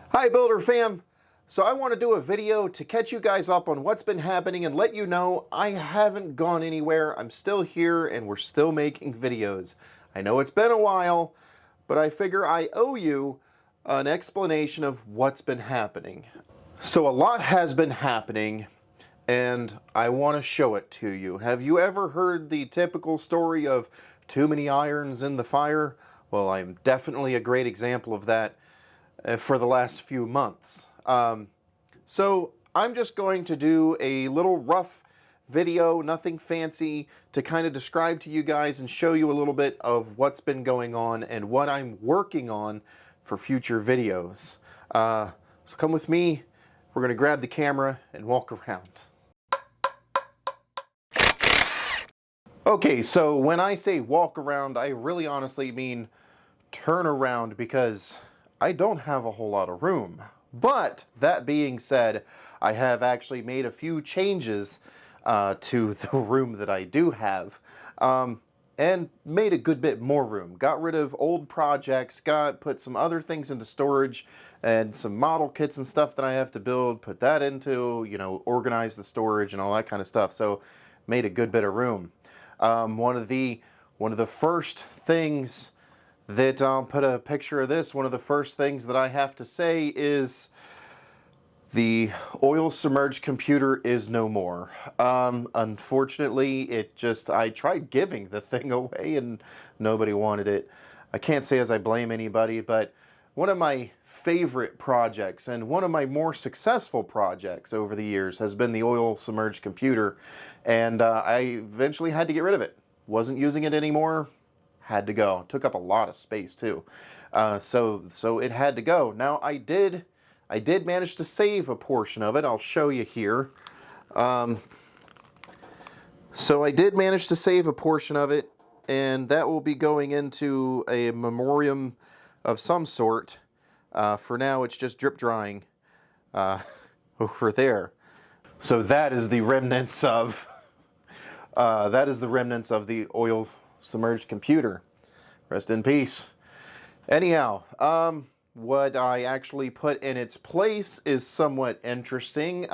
Hi Builder fam! So I want to do a video to catch you guys up on what's been happening and let you know I haven't gone anywhere. I'm still here and we're still making videos. I know it's been a while, but I figure I owe you an explanation of what's been happening. So a lot has been happening and I want to show it to you. Have you ever heard the typical story of too many irons in the fire? Well, I'm definitely a great example of that for the last few months. So I'm just going to do a little rough video, nothing fancy, to kind of describe to you guys and show you a little bit of what's been going on and what I'm working on for future videos. So come with me, we're going to grab the camera and walk around. Okay, so when I say walk around, I really honestly mean turn around because I don't have a whole lot of room. But that being said, I have actually made a few changes to the room that I do have and made a good bit more room. Got rid of old projects, put some other things into storage and some model kits and stuff that I have to build, put that into, organize the storage and all that kind of stuff. So made a good bit of room. One of the first things that I'll put a picture of this. One of the first things that I have to say is the oil submerged computer is no more. Unfortunately, I tried giving the thing away and nobody wanted it. I can't say as I blame anybody, but one of my favorite projects and one of my more successful projects over the years has been the oil submerged computer, and I eventually had to get rid of it. Wasn't using it anymore. Had to go. It took up a lot of space too, so it had to go. Now I did manage to save a portion of it. I'll show you here. So I did manage to save a portion of it, and that will be going into a memoriam of some sort. For now, it's just drip drying over there. So that is the remnants of the oil submerged computer. Rest in peace. Anyhow, what I actually put in its place is somewhat interesting.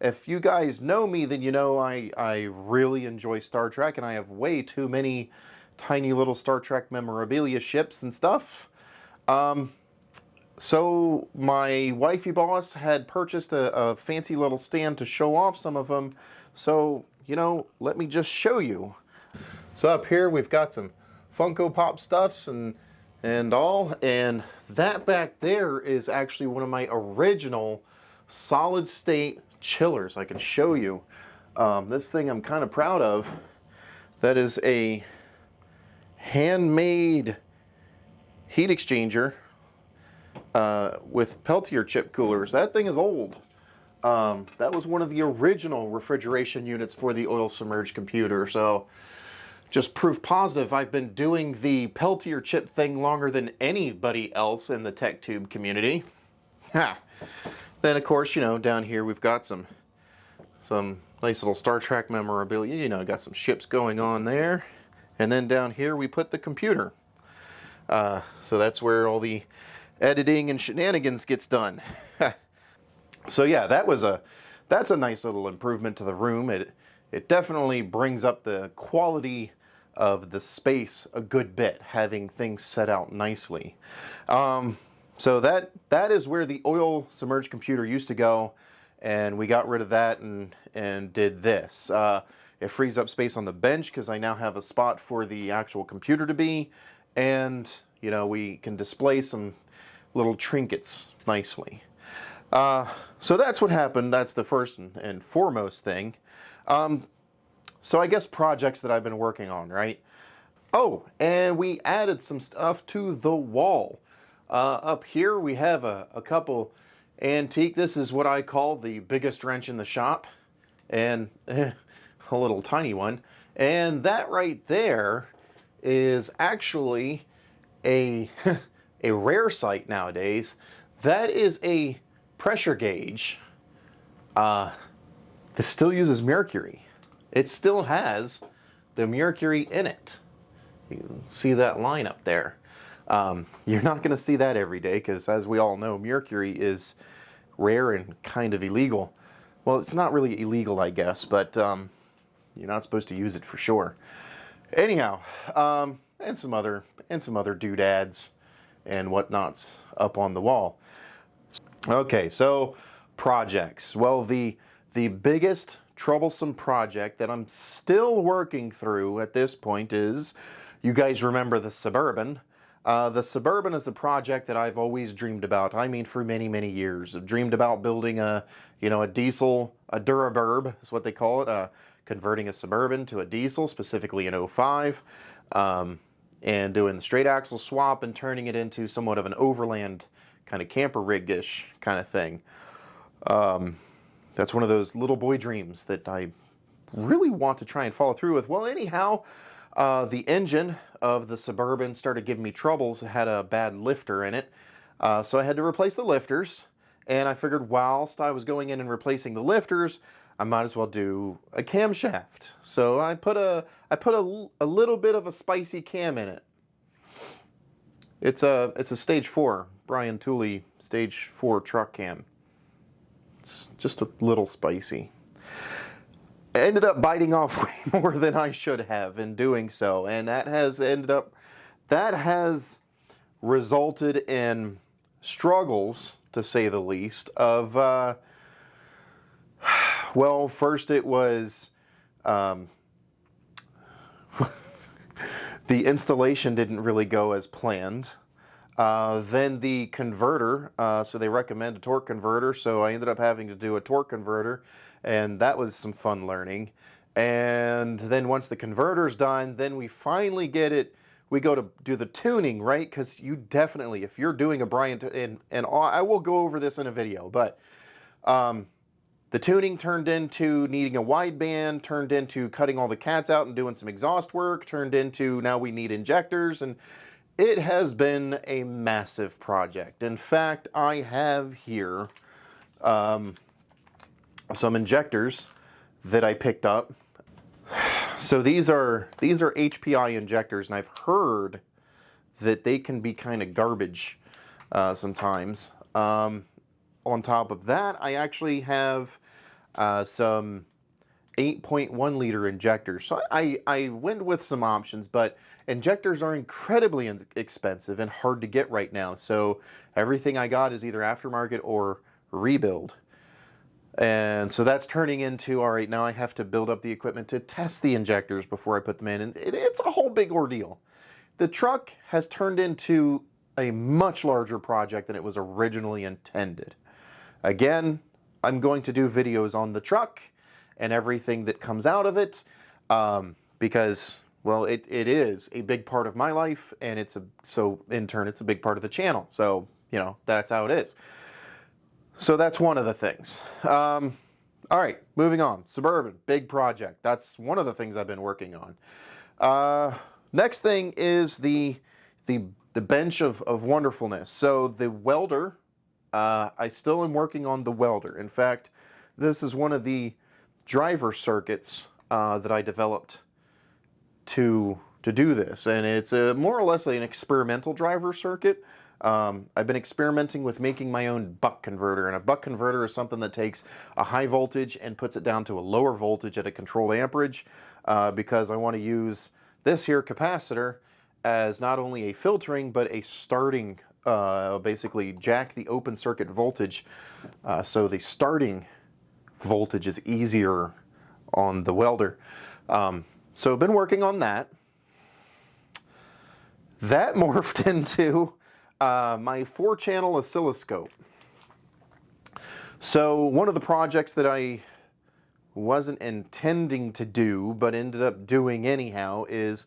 If you guys know me, then you know I really enjoy Star Trek, and I have way too many tiny little Star Trek memorabilia ships and stuff. So my wifey boss had purchased a fancy little stand to show off some of them. So, let me just show you. So up here we've got some Funko Pop stuffs and all, and that back there is actually one of my original solid state chillers. I can show you. This thing I'm kind of proud of. That is a handmade heat exchanger with Peltier chip coolers. That thing is old. That was one of the original refrigeration units for the oil submerged computer. So just proof positive, I've been doing the Peltier chip thing longer than anybody else in the TechTube community. Ha! Then of course, down here we've got some nice little Star Trek memorabilia. Got some ships going on there. And then down here we put the computer. So that's where all the editing and shenanigans gets done. So yeah, that's a nice little improvement to the room. It definitely brings up the quality of the space a good bit, having things set out nicely. So that is where the oil submerged computer used to go, and we got rid of that and did this. It frees up space on the bench because I now have a spot for the actual computer to be, and we can display some little trinkets nicely. So that's what happened. That's the first and foremost thing. So I guess projects that I've been working on, right? Oh, and we added some stuff to the wall. Up here we have a couple antique. This is what I call the biggest wrench in the shop, and a little tiny one. And that right there is actually a rare sight nowadays. That is a pressure gauge. This still uses mercury. It still has the mercury in it. You can see that line up there. You're not going to see that every day because, as we all know, mercury is rare and kind of illegal. Well, it's not really illegal, I guess, but you're not supposed to use it for sure. Anyhow, and some other doodads and whatnots up on the wall. Okay, so projects. Well, the biggest troublesome project that I'm still working through at this point is, you guys remember the Suburban. The Suburban is a project that I've always dreamed about. I mean, for many, many years. I've dreamed about building a diesel, a Duraburb is what they call it, converting a Suburban to a diesel, specifically an 05, and doing the straight axle swap and turning it into somewhat of an overland kind of camper rig-ish kind of thing. That's one of those little boy dreams that I really want to try and follow through with. Well, anyhow, the engine of the Suburban started giving me troubles. It had a bad lifter in it. So I had to replace the lifters. And I figured whilst I was going in and replacing the lifters, I might as well do a camshaft. So I put a little bit of a spicy cam in it. It's a stage 4, Brian Tooley stage 4 truck cam. It's just a little spicy. I ended up biting off way more than I should have in doing so, and that has resulted in struggles, to say the least, of well, first it was the installation didn't really go as planned. Then the converter, so they recommend a torque converter, so I ended up having to do a torque converter, and that was some fun learning. And then once the converter's done, then we finally get it, we go to do the tuning, right? Because you definitely, if you're doing a Brian, and I will go over this in a video, but the tuning turned into needing a wideband, turned into cutting all the cats out and doing some exhaust work, turned into now we need injectors, and it has been a massive project. In fact, I have here some injectors that I picked up. So these are HPI injectors, and I've heard that they can be kind of garbage sometimes. On top of that, I actually have some 8.1 liter injectors. So I went with some options, but injectors are incredibly expensive and hard to get right now. So everything I got is either aftermarket or rebuild. And so that's turning into, all right, now I have to build up the equipment to test the injectors before I put them in. And it's a whole big ordeal. The truck has turned into a much larger project than it was originally intended. Again, I'm going to do videos on the truck and everything that comes out of it, because, well, it is a big part of my life, and so in turn it's a big part of the channel. So, you know, that's how it is. So that's one of the things. All right, moving on. Suburban, big project. That's one of the things I've been working on. Next thing is the bench of wonderfulness. So the welder, I still am working on the welder. In fact, this is one of the driver circuits that I developed to do this, and it's more or less an experimental driver circuit. I've been experimenting with making my own buck converter, and a buck converter is something that takes a high voltage and puts it down to a lower voltage at a controlled amperage, because I want to use this here capacitor as not only a filtering but a starting, basically jack the open circuit voltage, so the starting voltage is easier on the welder. So I've been working on that. That morphed into my 4-channel oscilloscope. So one of the projects that I wasn't intending to do but ended up doing anyhow is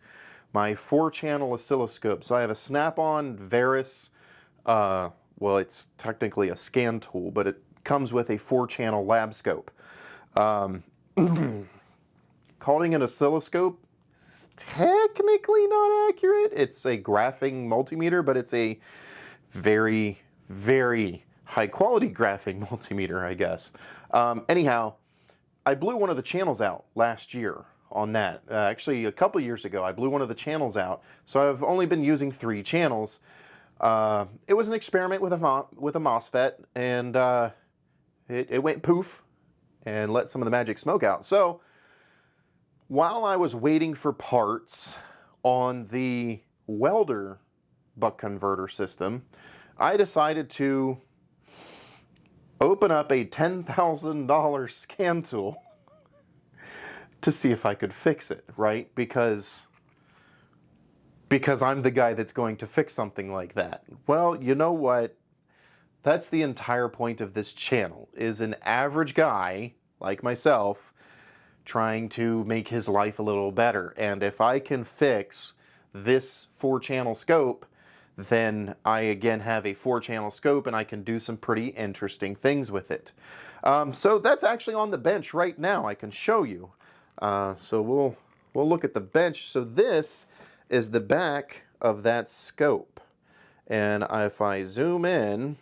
my 4-channel oscilloscope. So I have a Snap-on Veris, well, it's technically a scan tool, but it comes with a 4-channel lab scope. Calling it oscilloscope is technically not accurate. It's a graphing multimeter, but it's a very, very high quality graphing multimeter, I guess. Anyhow, I blew one of the channels out last year on that. Actually, a couple years ago, I blew one of the channels out, so I've only been using 3 channels. It was an experiment with a MOSFET, and it went poof and let some of the magic smoke out. So while I was waiting for parts on the welder buck converter system, I decided to open up a $10,000 scan tool to see if I could fix it, right? Because I'm the guy that's going to fix something like that. Well, you know what? That's the entire point of this channel, is an average guy like myself trying to make his life a little better. And if I can fix this 4-channel scope, then I again have a 4-channel scope and I can do some pretty interesting things with it. So that's actually on the bench right now. I can show you. So we'll look at the bench. So this is the back of that scope. And if I zoom in,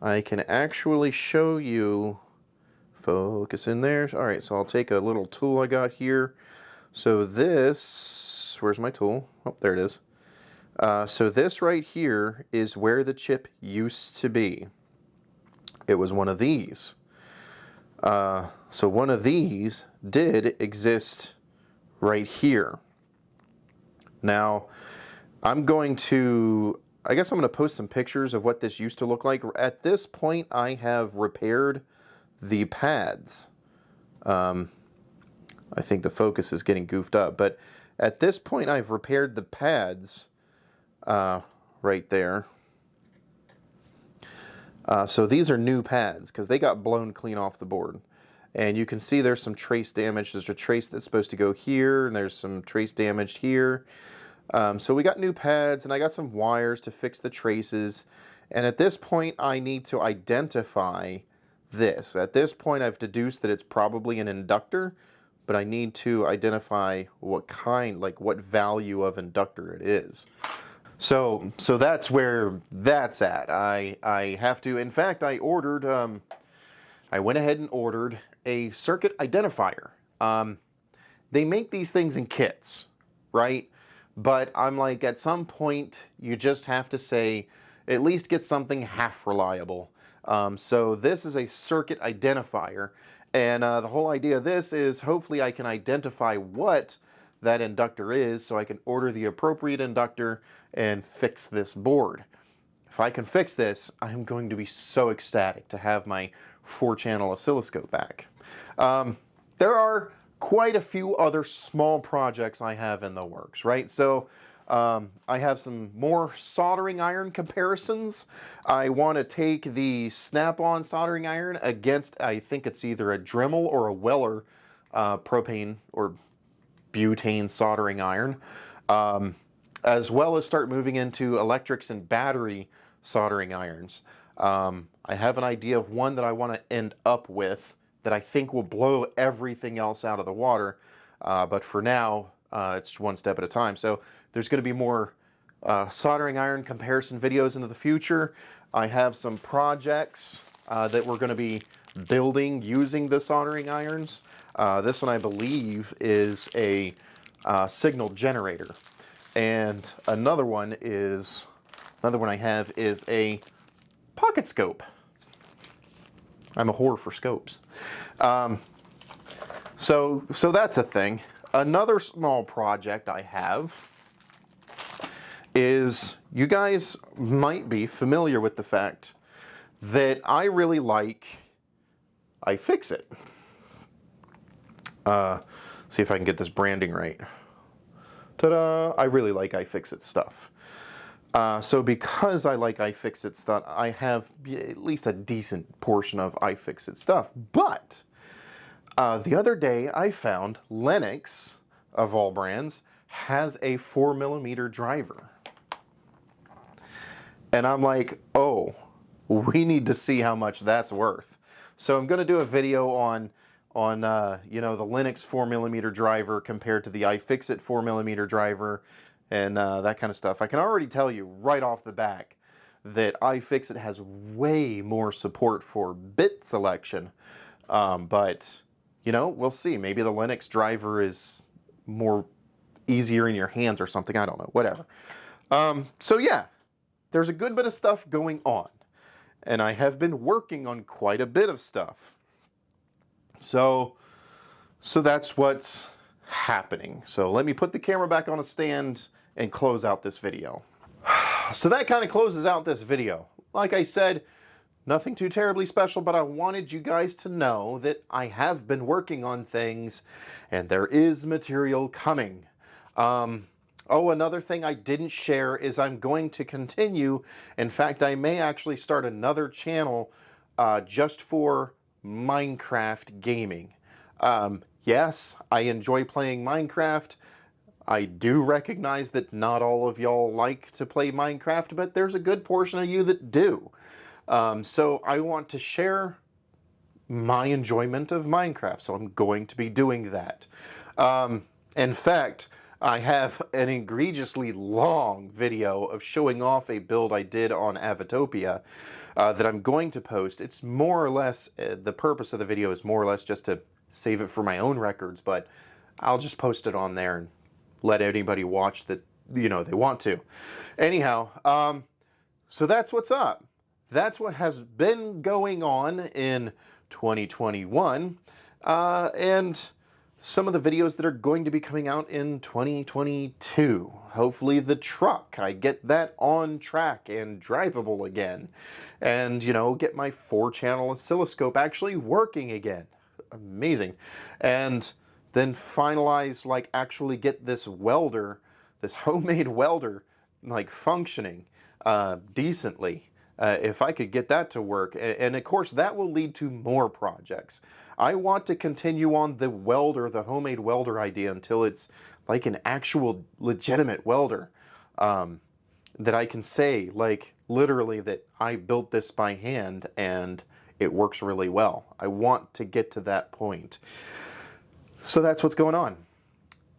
I can actually show you, focus in there. All right, so I'll take a little tool I got here. So this, where's my tool? Oh, there it is. So this right here is where the chip used to be. It was one of these. So one of these did exist right here. Now, I guess I'm going to post some pictures of what this used to look like. At this point, I have repaired the pads. I think the focus is getting goofed up, but at this point, I've repaired the pads right there. So these are new pads because they got blown clean off the board. And you can see there's some trace damage. There's a trace that's supposed to go here, and there's some trace damage here. So we got new pads, and I got some wires to fix the traces. And at this point, I need to identify this. At this point, I've deduced that it's probably an inductor, but I need to identify what kind, like what value of inductor it is. So that's where that's at. I have to, in fact, I went ahead and ordered a circuit identifier. They make these things in kits, right? But I'm like, at some point, you just have to say, at least get something half reliable. So this is a circuit identifier. And the whole idea of this is hopefully I can identify what that inductor is so I can order the appropriate inductor and fix this board. If I can fix this, I'm going to be so ecstatic to have my 4-channel oscilloscope back. There are quite a few other small projects I have in the works, right? So I have some more soldering iron comparisons. I want to take the Snap-on soldering iron against, I think it's either a Dremel or a Weller propane or butane soldering iron, as well as start moving into electrics and battery soldering irons. I have an idea of one that I want to end up with that I think will blow everything else out of the water, but for now, it's one step at a time. So there's going to be more soldering iron comparison videos into the future. I have some projects that we're going to be building using the soldering irons. This one I believe is a signal generator, and another one I have is a pocket scope. I'm a whore for scopes. So that's a thing. Another small project I have is, you guys might be familiar with the fact that I really like iFixit. See if I can get this branding right. Ta-da! I really like iFixit stuff. So because I like iFixit stuff, I have at least a decent portion of iFixit stuff. But the other day I found Lennox, of all brands, has a 4mm driver. And I'm like, oh, we need to see how much that's worth. So I'm going to do a video on you know, the Lennox 4mm driver compared to the iFixit 4mm driver, and that kind of stuff. I can already tell you right off the back that iFixit has way more support for bit selection, but you know, we'll see. Maybe the Linux driver is more easier in your hands or something. I don't know, whatever. So yeah, there's a good bit of stuff going on. And I have been working on quite a bit of stuff. So that's what's happening. So let me put the camera back on a stand and close out this video. So that kind of closes out this video. Like I said, nothing too terribly special, but I wanted you guys to know that I have been working on things and there is material coming. Oh, another thing I didn't share is I'm going to continue. In fact, I may actually start another channel just for Minecraft gaming. Yes, I enjoy playing Minecraft. I do recognize that not all of y'all like to play Minecraft, but there's a good portion of you that do. So I want to share my enjoyment of Minecraft, so I'm going to be doing that. In fact, I have an egregiously long video of showing off a build I did on Avatopia that I'm going to post. It's more or less, the purpose of the video is more or less just to save it for my own records, but I'll just post it on there and let anybody watch that, you know, they want to. Anyhow, so that's what's up. That's what has been going on in 2021. And some of the videos that are going to be coming out in 2022. Hopefully the truck, I get that on track and drivable again. And, you know, get my 4-channel oscilloscope actually working again. Amazing. And then finalize, like, actually get this welder, this homemade welder, like, functioning decently. If I could get that to work, and of course that will lead to more projects. I want to continue on the welder, the homemade welder idea until it's like an actual legitimate welder that I can say, like, literally that I built this by hand and it works really well. I want to get to that point. So that's what's going on.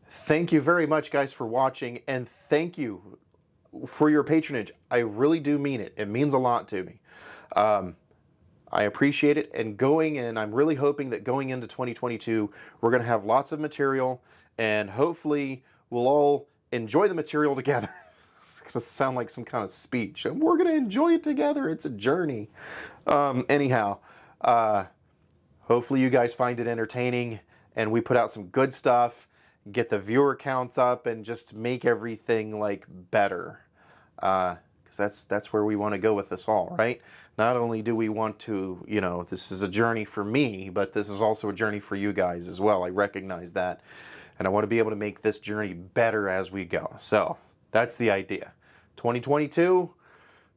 Thank you very much, guys, for watching, and thank you for your patronage. I really do mean it. It means a lot to me. I appreciate it, and I'm really hoping that going into 2022, we're going to have lots of material, and hopefully we'll all enjoy the material together. It's going to sound like some kind of speech, and we're going to enjoy it together. It's a journey. Anyhow, hopefully you guys find it entertaining, and we put out some good stuff, get the viewer counts up, and just make everything, like, better. Because that's where we want to go with this all, right? Not only do we want to, you know, this is a journey for me, but this is also a journey for you guys as well. I recognize that. And I want to be able to make this journey better as we go. So that's the idea. 2022,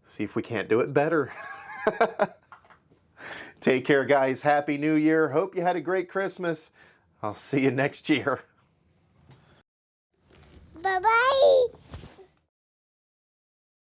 see if we can't do it better. Take care, guys. Happy New Year. Hope you had a great Christmas. I'll see you next year. Bye-bye.